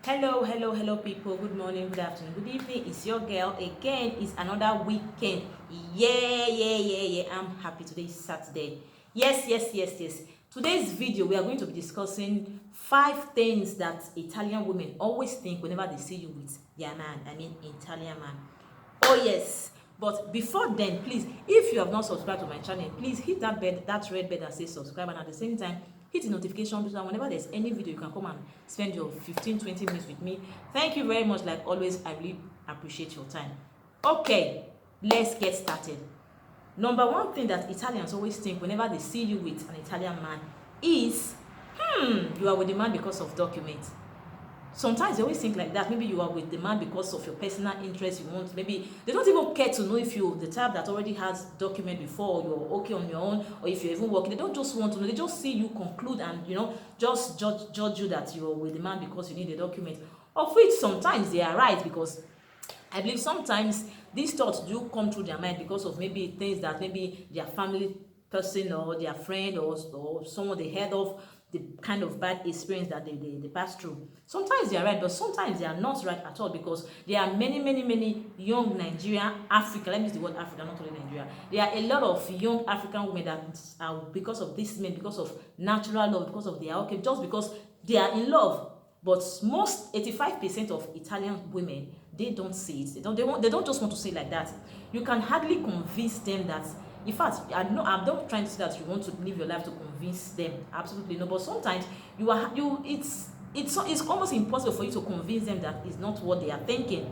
Hello, people. Good morning, good afternoon, good evening. It's your girl again. It's another weekend. Yeah. I'm happy today is Saturday. Yes. Today's video, we are going to be discussing 5 things that Italian women always think whenever they see you with their man. I mean, Italian man. Oh yes. But before then, please, if you have not subscribed to my channel, please hit that red bell that says subscribe, and at the same time hit the notification bell so that whenever there's any video, you can come and spend your 15-20 minutes with me. Thank you very much. Like always, I really appreciate your time. Okay, let's get started. Number one thing that Italians always think whenever they see you with an Italian man is you are with the man because of documents. Sometimes they always think like that. Maybe you are with the man because of your personal interest. You want, maybe they don't even care to know if you're the type that already has document before, or you're okay on your own, or if you're even working. They don't just want to know. They just see you conclude and just judge you that you're with the man because you need a document. Of which sometimes they are right, because I believe sometimes these thoughts do come through their mind because of maybe things that maybe their family person or their friend or someone they heard of, the kind of bad experience that they pass through. Sometimes they are right, but sometimes they are not right at all, because there are many young Nigerian, Africa, let me use the word Africa, not only Nigeria. There are a lot of young African women that are, because of this men, because of natural love, because of their okay, just because they are in love. But most 85% of Italian women, they don't see it. They don't just want to say it like that. You can hardly convince them that. In fact, I'm not trying to say that you want to live your life to convince them. Absolutely no. But sometimes it's almost impossible for you to convince them that it's not what they are thinking.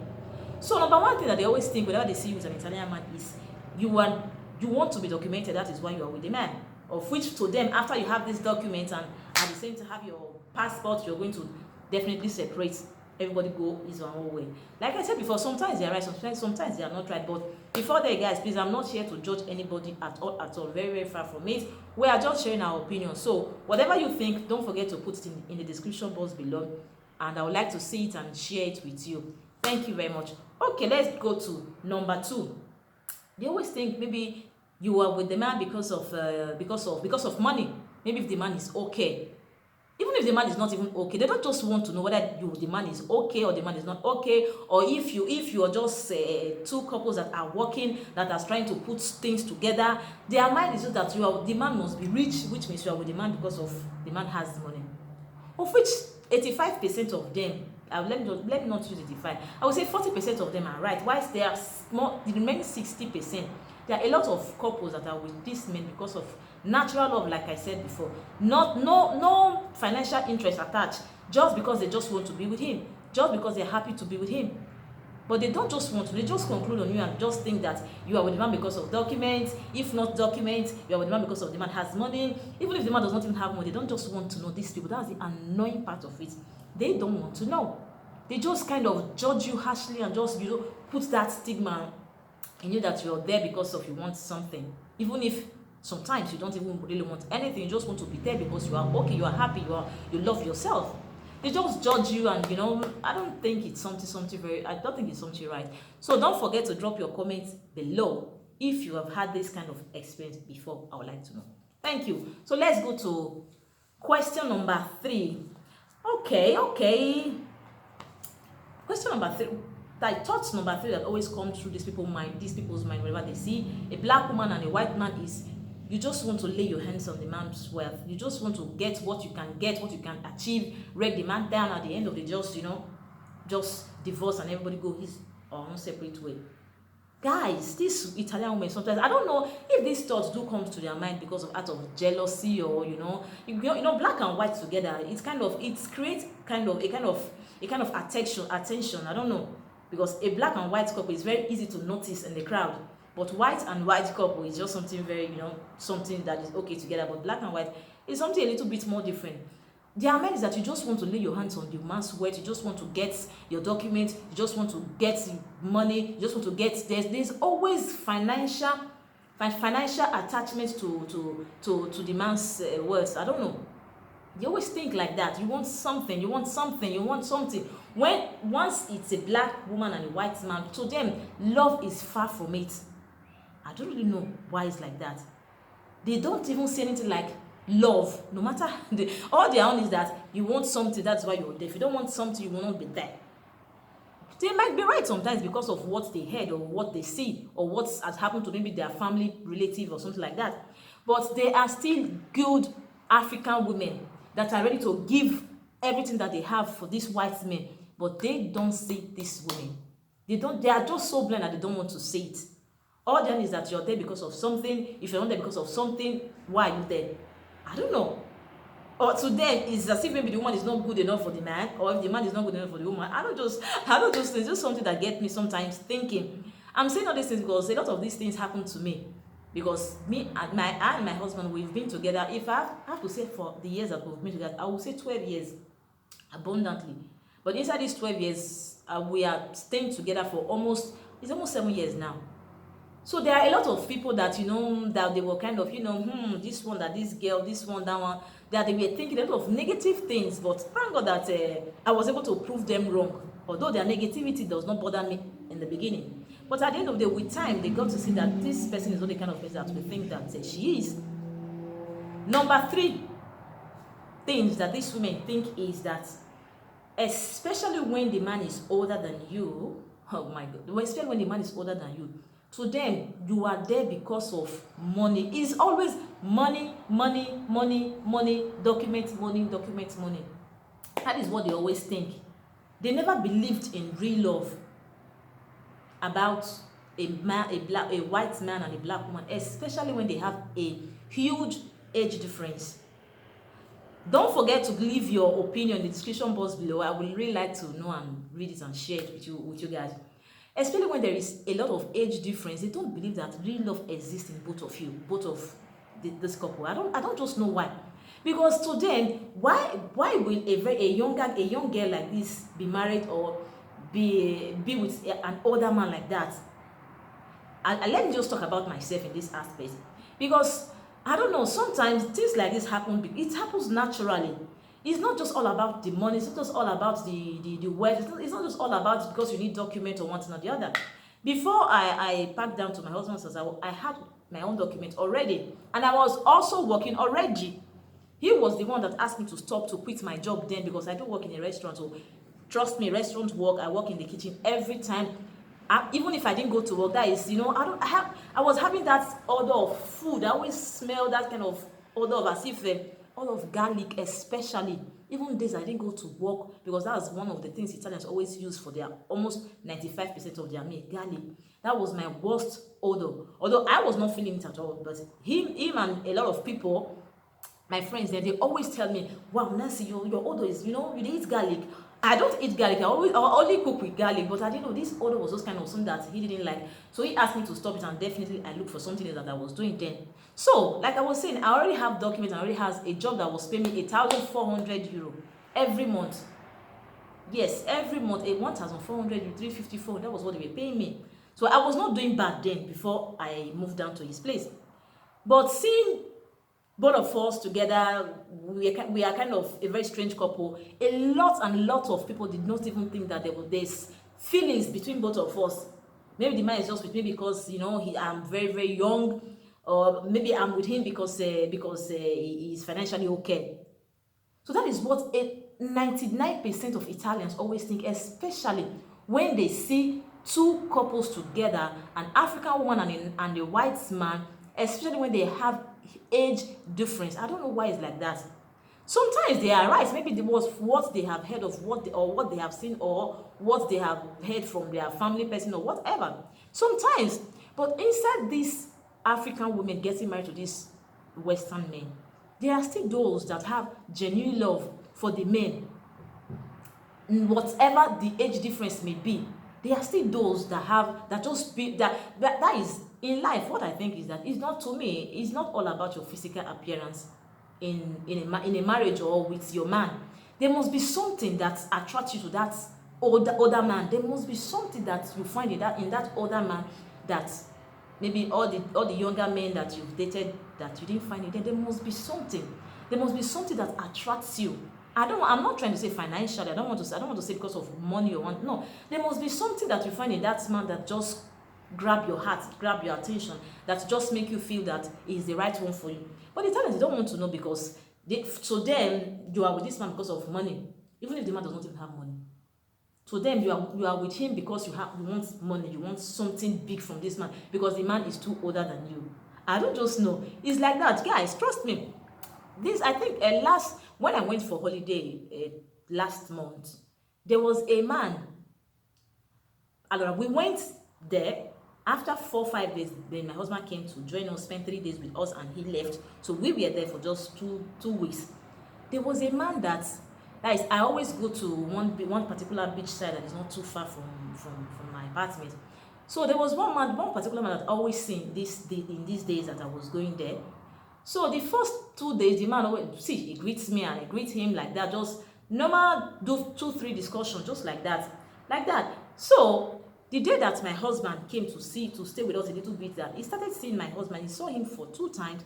So number one thing that they always think whenever they see you with an Italian man is you want to be documented. That is why you are with the man. Of which to them, after you have this document and at the same time have your passport, you're going to definitely separate. Everybody go his own way. Like I said before, sometimes they are right, sometimes they are not right. But before that, guys, please, I'm not here to judge anybody at all. Very far from it. We are just sharing our opinion. So whatever you think, don't forget to put it in the description box below, and I would like to see it and share it with you. Thank you very much. Okay, let's go to number 2. They always think maybe you are with the man because of money. Maybe if the man is okay. Even if the man is not even okay, they don't just want to know whether the man is okay or the man is not okay, or if you are just two couples that are working, that are trying to put things together. Their mind is just that the man must be rich, which means you are with the man because of the man has money. Of which 85% of them, let me not use 85. I would say 40% of them are right. Whilst they are small, the remaining 60%, there are a lot of couples that are with these men because of natural love, like I said before. No financial interest attached, just because they just want to be with him, just because they're happy to be with him. But they don't just want to, they just conclude on you and just think that you are with the man because of documents. If not documents, you are with the man because of the man has money. Even if the man does not even have money, they don't just want to know. These people, that's the annoying part of it. They don't want to know. They just kind of judge you harshly and just put that stigma in you that you're there because of you want something. Even if sometimes you don't even really want anything, you just want to be there because you are okay, you are happy, you love yourself. They just judge you, and I don't think it's something right. So don't forget to drop your comments below if you have had this kind of experience before. I would like to know. Thank you. So let's go to question number 3. Okay. Question number 3. Thoughts number 3 that always come through these people's mind whenever they see a black woman and a white man is you just want to lay your hands on the man's wealth. You just want to get what you can achieve, rake the man down at the end of the just divorce and everybody go his own separate way. Guys, these Italian women, sometimes I don't know if these thoughts do come to their mind because of out of jealousy, or black and white together. It creates a kind of attention. I don't know, because a black and white couple is very easy to notice in the crowd. But white and white couple is just something very, something that is okay together. But black and white is something a little bit more different. The amen is that you just want to lay your hands on the man's wealth. You just want to get your documents. You just want to get money. You just want to get there's always financial attachments to the man's wealth. I don't know. You always think like that. You want something. When once it's a black woman and a white man, to them love is far from it. I don't really know why it's like that. They don't even say anything like love. No matter all they own is that you want something, that's why you're there. If you don't want something, you will not be there. They might be right sometimes because of what they heard or what they see or what has happened to maybe their family relative or something like that. But they are still good African women that are ready to give everything that they have for these white men. But they don't see these women. They are just so blind that they don't want to see it. All they know is that you're there because of something. If you're not there because of something, why are you there? I don't know. Or to them, it's as if maybe the woman is not good enough for the man, or if the man is not good enough for the woman. I don't just it's just something that gets me sometimes thinking. I'm saying all these things because a lot of these things happen to me. Because I and my husband, we've been together. If I have to say for the years that we've been together, I will say 12 years abundantly. But inside these 12 years, we are staying together for almost 7 years now. So there are a lot of people that, that they were kind of, this one, that this girl, this one, that one, that they were thinking a lot of negative things. But thank God that I was able to prove them wrong. Although their negativity does not bother me in the beginning. But at the end of the day, with time, they got to see that this person is not the kind of person that we think that she is. Number 3 things that these women think is that, especially when the man is older than you, oh my God, especially when the man is older than you, to them, you are there because of money. It's always money, money, money, money, document, money, document, money. That is what they always think. They never believed in real love about a white man and a black woman, especially when they have a huge age difference. Don't forget to leave your opinion in the description box below. I would really like to know and read it and share it with you guys. Especially when there is a lot of age difference, they don't believe that real love exists in both of you, both of this couple. I don't just know why. Because to them, why will a young girl like this be married or be with an older man like that? And let me just talk about myself in this aspect. Because I don't know, sometimes things like this happen. It happens naturally. It's not just all about the money. It's not just all about the wealth. It's not just all about because you need document or one thing or the other. Before I packed down to my husband's house, I had my own document already. And I was also working already. He was the one that asked me to stop, to quit my job then, because I do work in a restaurant. So trust me, restaurant work, I work in the kitchen every time. Even if I didn't go to work, that is, I was having that odor of food. I always smell that kind of odor of as if all of garlic, especially. Even days I didn't go to work, because that's one of the things Italians always use for their almost 95% of their meal, garlic. That was my worst odor. Although I was not feeling it at all, but him and a lot of people, my friends, they always tell me, wow, Nancy, your odor is, you eat garlic. I don't eat garlic. I only cook with garlic, but I didn't know this odor was just kind of something that he didn't like. So he asked me to stop it, and definitely I looked for something else that I was doing then. So, like I was saying, I already have documents. I already have a job that was paying me 1,400 euro every month. Yes, every month, 1,400, 354. That was what they were paying me. So I was not doing bad then before I moved down to his place. But seeing both of us together, we are kind of a very strange couple. A lot of people did not even think that there's feelings between both of us. Maybe the man is just with me because I'm very, very young, or maybe I'm with him because he is financially okay. So that is what 99% of Italians always think, especially when they see two couples together, an African woman and a white man, especially when they have age difference. I don't know why it's like that. Sometimes they are right. Maybe it was what they have heard of, what they have seen, or what they have heard from their family person or whatever. Sometimes, but inside these African women getting married to these Western men, there are still those that have genuine love for the men, whatever the age difference may be. There are still those that is in life. What I think is that it's not all about your physical appearance in a marriage or with your man. There must be something that attracts you to that older man. There must be something that you find in that older man that maybe all the younger men that you've dated that you didn't find it. There must be something. There must be something that attracts you. I'm not trying to say financially. I don't want to say because of money or one. No, there must be something that you find in that man that just grab your heart, grab your attention, that just make you feel that he is the right one for you. But the Italians don't want to know, because To them, you are with this man because of money, even if the man does not even have money. To them, you are with him because you want money, you want something big from this man because the man is too older than you. I don't just know. It's like that, guys. Trust me. This, I think, last when I went for holiday last month, there was a man. We went there after 4 5 days. Then my husband came to join us, spent 3 days with us, and he left. So we were there for just two weeks. There was a man that, guys, I always go to one particular beach side that is not too far from my apartment. So there was one particular man that I always seen in these days that I was going there. So the first 2 days, the man always, see, he greets me and I greet him like that, just normal, do 2-3 discussions, just like that. So the day that my husband came to stay with us a little bit, that he started seeing my husband, he saw him for 2 times.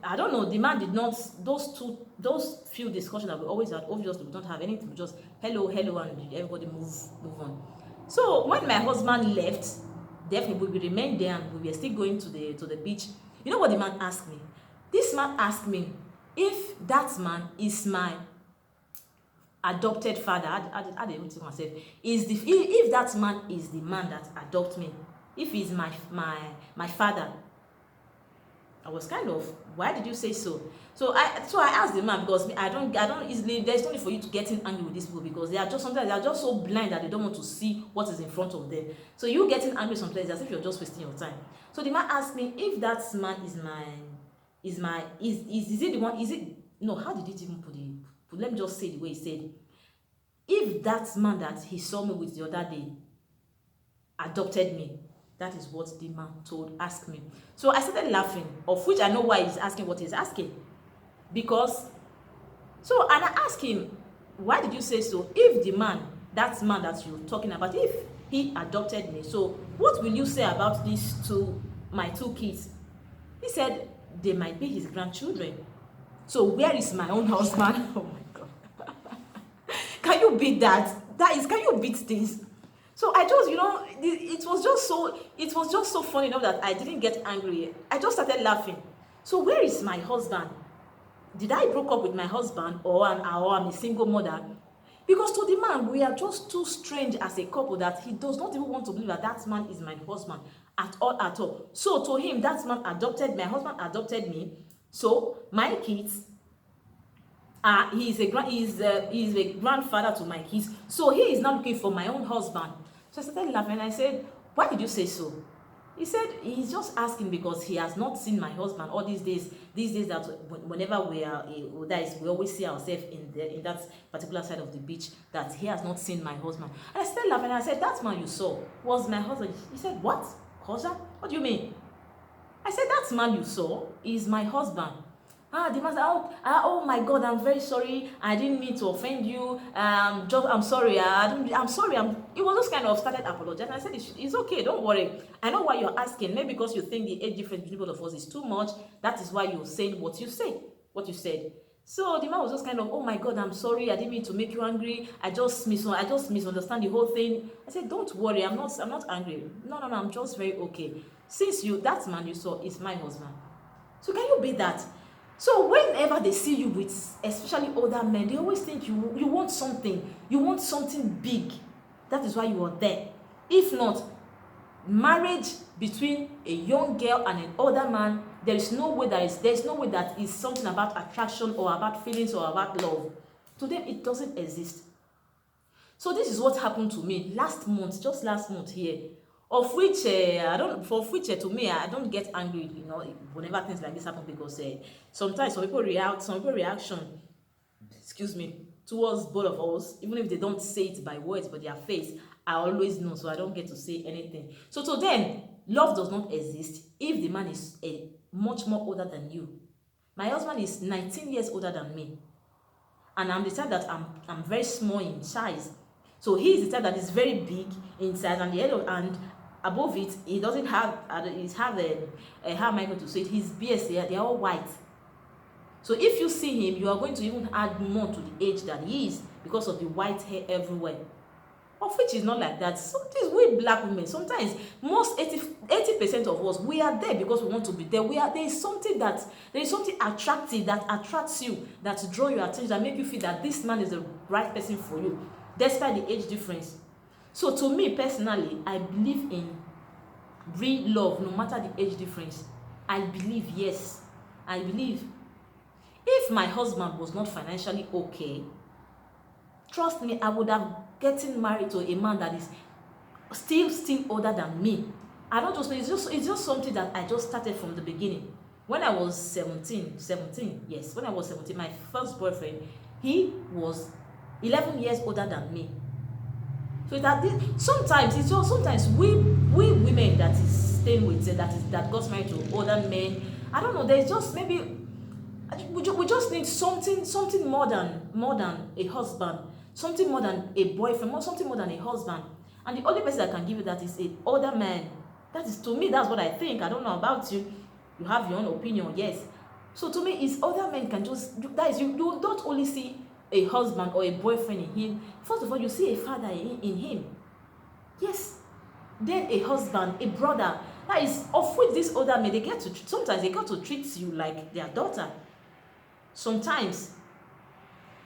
I don't know, the man did not, those few discussions that we always had, obviously we don't have anything, just hello, and everybody move on. So when my husband left, definitely we remained there and we were still going to the beach. You know what the man asked me? This man asked me if that man is my adopted father. I didn't tell myself. If that man is the man that adopted me, if he's my father. I was kind of, why did you say so? So I asked the man, because I don't easily, there's no need for you to get in angry with these people, because sometimes they are just so blind that they don't want to see what is in front of them. So you getting angry sometimes as if you're just wasting your time. So the man asked me if that man is it the one, no, how did it even let me just say the way he said, if that man that he saw me with the other day adopted me. That is what the man asked me. So I started laughing, of which I know why he's asking what he's asking. And I asked him, why did you say so? If that man that you're talking about, if he adopted me, so what will you say about my 2 kids? He said, they might be his grandchildren. So where is my own husband? Oh my God. Can you beat that? Can you beat this? So I just, it was just so funny, that I didn't get angry. I just started laughing. So where is my husband? Did I broke up with my husband, or I'm a single mother? Because to the man, we are just too strange as a couple that he does not even want to believe that man is my husband at all. So to him, my husband adopted me. So my kids, he's a grandfather to my kids. So he is now looking for my own husband. So I started laughing and I said, why did you say so? He said he's just asking because he has not seen my husband all these days that whenever we always see ourselves in that particular side of the beach, that he has not seen my husband. And I started laughing and I said, that man you saw was my husband. He said, what? Husband? What do you mean? I said, that man you saw is my husband. The man said, oh my God, I'm very sorry. I didn't mean to offend you. I'm sorry. I'm sorry. It was just kind of started apologizing. I said, it's okay. Don't worry. I know why you're asking. Maybe because you think the age difference between both of us is too much. That is why you're saying what you said. So the man was just kind of, oh my God, I'm sorry. I didn't mean to make you angry. I just misunderstand the whole thing. I said, don't worry. I'm not angry. No. I'm just very okay. Since that man you saw is my husband. So can you beat that? So whenever they see you with especially older men, they always think you want something. You want something big. That is why you are there. If not, marriage between a young girl and an older man, there's no way that is something about attraction or about feelings or about love. To them, it doesn't exist. So this is what happened to me just last month here. Of which to me, I don't get angry, whenever things like this happen, because sometimes some people reaction, towards both of us, even if they don't say it by words, but their face, I always know, so I don't get to say anything. So to them, love does not exist if the man is much more older than you. My husband is 19 years older than me, and I'm the type that I'm very small in size. So he is the type that is very big in size, and above it, he doesn't have, how am I going to say it? His beard, they are all white. So if you see him, you are going to even add more to the age that he is because of the white hair everywhere. of which is not like that. Sometimes we black women, sometimes most 80% of us, we are there because we want to be there. There is something attractive that attracts you, that draw your attention, that make you feel that this man is the right person for you, despite the age difference. So to me personally, I believe in real love no matter the age difference. I believe, yes, I believe if my husband was not financially okay, trust me, I would have gotten married to a man that is still older than me. I don't just know, it's just something that I just started from the beginning. When I was 17, yes, when I was 17, my first boyfriend, he was 11 years older than me. So sometimes we women that is staying with that got married to older men, I don't know, there's just maybe we just need something more than a husband, something more than a boyfriend, something more than a husband. And the only person that can give you that is an older man. That is, to me, that's what I think. I don't know about you. You have your own opinion, yes. So to me, it's older men can just, that is, you don't only see a husband or a boyfriend in him. First of all, you see a father in him. Yes. Then a husband, a brother. That is, of which this older men, sometimes they get to treat you like their daughter. Sometimes,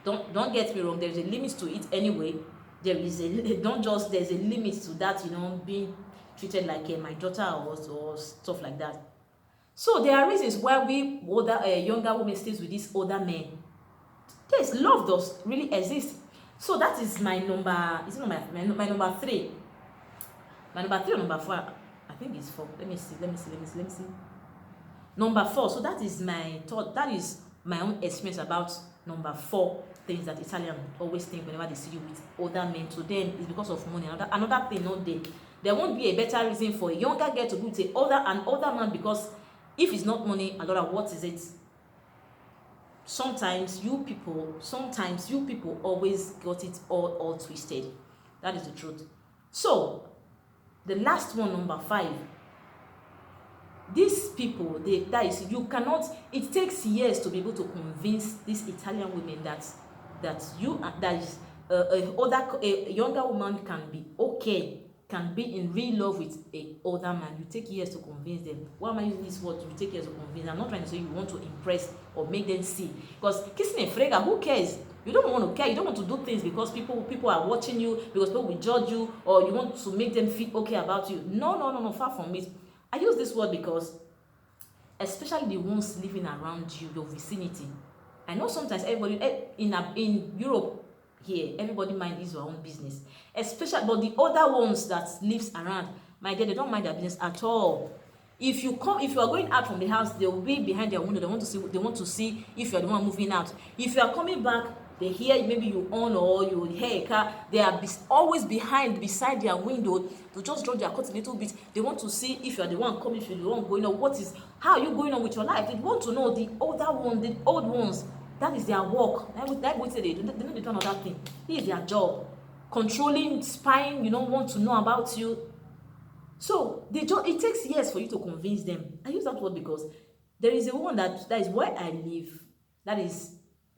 don't get me wrong, there's a limit to it anyway. There's a limit to that, being treated like my daughter or stuff like that. So there are reasons why younger women stays with these older men. Yes, love does really exist. So that is my number. Is it my number 3? My number 3 or number 4? I think it's 4. Let me see. Number 4. So that is my thought. That is my own experience about number 4 things that Italians always think whenever they see you with older men. To them, it's because of money. Another thing, not them. There won't be a better reason for a younger girl to be with an older man, because if it's not money, another, what is it? Sometimes you people always got it all twisted. That is the truth. So the last one, number 5. These people, it takes years to be able to convince these Italian women that a younger woman can be okay, can be in real love with a older man. You take years to convince them. Why am I using this word? You take years to convince. I'm not trying to say you want to impress or make them see. Because kissing a frega, who cares? You don't want to care. You don't want to do things because people are watching you, because people will judge you, or you want to make them feel okay about you. No, far from it. I use this word because, especially the ones living around you, your vicinity. I know sometimes everybody in Europe here, everybody mind his own business. Especially, but the other ones that lives around, my dear, they don't mind their business at all. If you are going out from the house, they will be behind their window. They want to see if you are the one moving out. If you are coming back, they hear maybe you on or you hear a car. They are always beside their window to just draw their curtain a little bit. They want to see if you are the one coming, if you are the one going on. How are you going on with your life? They want to know the old ones. That is their work. That what they do. They don't do another thing. This is their job. Controlling, spying. You don't want to know about you. So it takes years for you to convince them. I use that word because there is a woman that is where I live. That is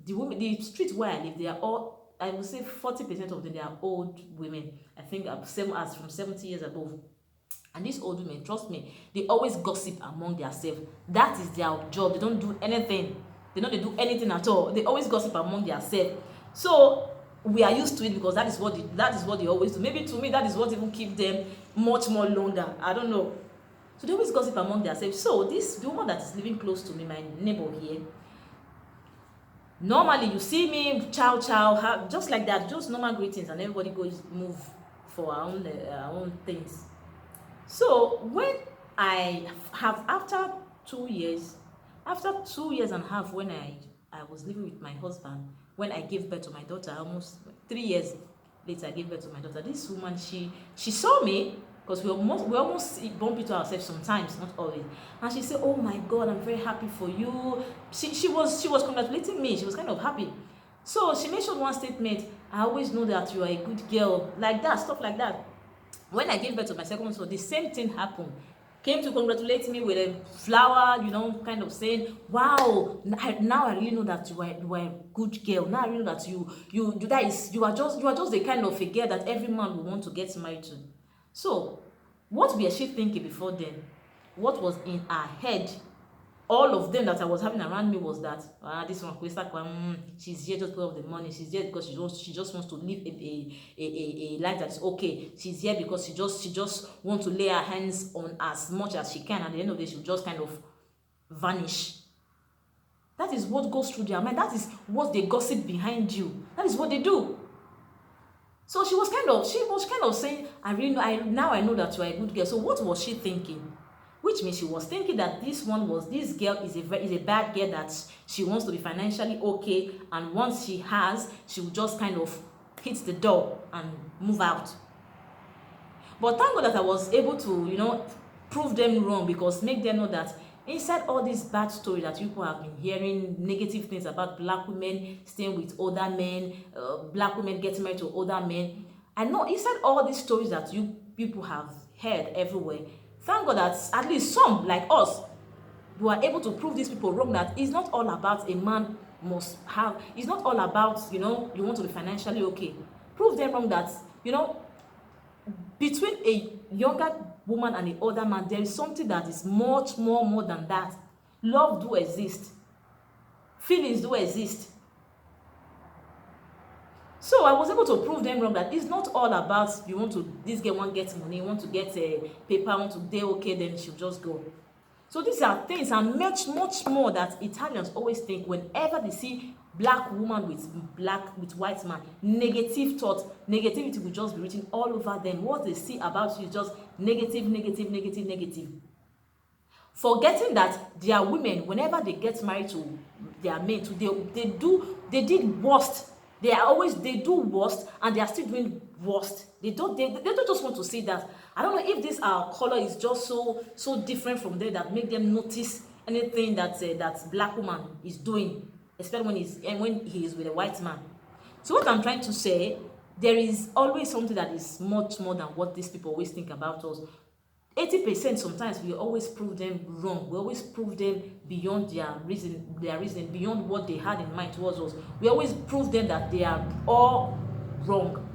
the street where I live. They are all, I would say 40% of them, they are old women. I think as from 70 years above. And these old women, trust me, they always gossip among themselves. That is their job. They don't do anything. They don't do anything at all. They always gossip among themselves. So we are used to it because that is what they always do. Maybe to me that is what even keeps them much more longer. I don't know. So they always gossip among themselves. So the woman that is living close to me, my neighbor here, normally you see me ciao, just like that, just normal greetings, and everybody goes move for our own things. So when I have after 2 years and a half, when I was living with my husband, when I gave birth to my daughter, almost 3 years later I gave birth to my daughter, this woman, she saw me, because we almost bump into ourselves sometimes, not always, and she said, "Oh my God, I'm very happy for you." She was congratulating me. She was kind of happy. So she mentioned one statement: "I always know that you are a good girl," like that, stuff like that. When I gave birth to my second son, the same thing happened. came to congratulate me with a flower, you know, kind of saying, wow, now I really know that you are a good girl. Now I really know that you are just the kind of a girl that every man will want to get married to. So what were she thinking before then? What was in her head? All of them that I was having around me was that this one she's here just because of the money. She's here because she just wants to live a life that's okay. She's here because she just wants to lay her hands on as much as she can. At the end of the day, she'll just kind of vanish. That is what goes through their mind. That is what they gossip behind you. That is what they do. So she was kind of saying, now I know that you are a good girl. So what was she thinking? Which means she was thinking that this girl is a bad girl, that she wants to be financially okay, and once she will just kind of hit the door and move out. But thank God that I was able to, you know, prove them wrong, because make them know that inside all this bad story that people have been hearing, negative things about black women staying with older men, black women getting married to older men, I know inside all these stories that you people have heard everywhere, thank God that at least some like us were able to prove these people wrong, that it's not all about a man must have, it's not all about, you know, you want to be financially okay. Prove them wrong that, you know, between a younger woman and an older man, there is something that is much more than that. Love do exist. Feelings do exist. So I was able to prove them wrong that it's not all about this girl want to get money, want to get a paper, want to do okay, then she'll just go. So these are things and much more that Italians always think whenever they see black woman with white man. Negative thoughts, negativity will just be written all over them. What they see about you is just negative. Forgetting that their women, whenever they get married to their men, they did worst. They do worst, and they are still doing worst. They don't just want to see that. I don't know if this color is just so different from them that make them notice anything that black woman is doing, especially when he is with a white man. So what I'm trying to say, there is always something that is much more than what these people always think about us. 80% sometimes we always prove them wrong. We always prove them beyond their reason, beyond what they had in mind towards us. We always prove them that they are all wrong.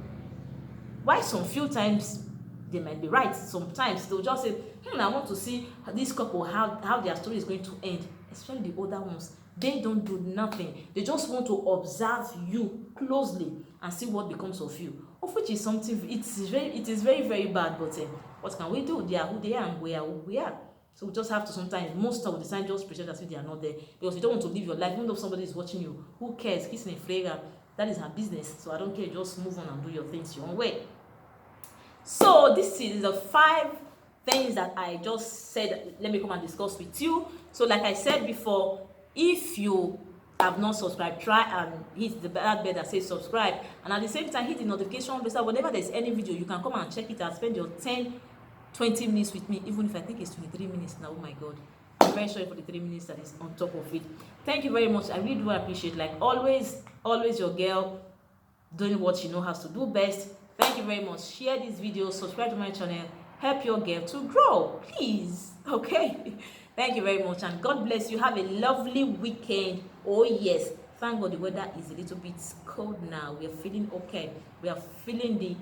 Why some few times they might be right. Sometimes they'll just say, I want to see this couple, how their story is going to end. Especially the older ones. They don't do nothing. They just want to observe you closely and see what becomes of you. Of which is something, it is very bad, but what can we do? They are who they are and we are who we are. So we just have to sometimes, most of the time, just pretend as if they are not there, because you don't want to live your life. Even though somebody is watching you, who cares? Kissing a flavor, that is her business. So I don't care. Just move on and do your things your own way. So this is the 5 things that I just said. Let me come and discuss with you. So like I said before, if you have not subscribed, try and hit the bell that says subscribe, and at the same time hit the notification bell so whenever there's any video you can come and check it and spend your 10-20 minutes with me, even if I think it's 23 minutes now. Oh my god, I'm very sorry for the 3 minutes that is on top of it. Thank you very much. I really do appreciate, like always your girl doing what she knows how to do best. Thank you very much. Share this video, subscribe to my channel, help your girl to grow, please. Okay. Thank you very much, and God bless you. Have a lovely weekend. Oh yes, thank God the weather is a little bit cold now. We are feeling okay. We are feeling the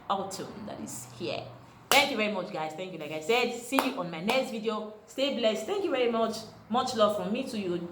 autumn that is here. Thank you very much, guys. Thank you. Like I said, see you on my next video. Stay blessed. Thank you very much. Much love from me to you.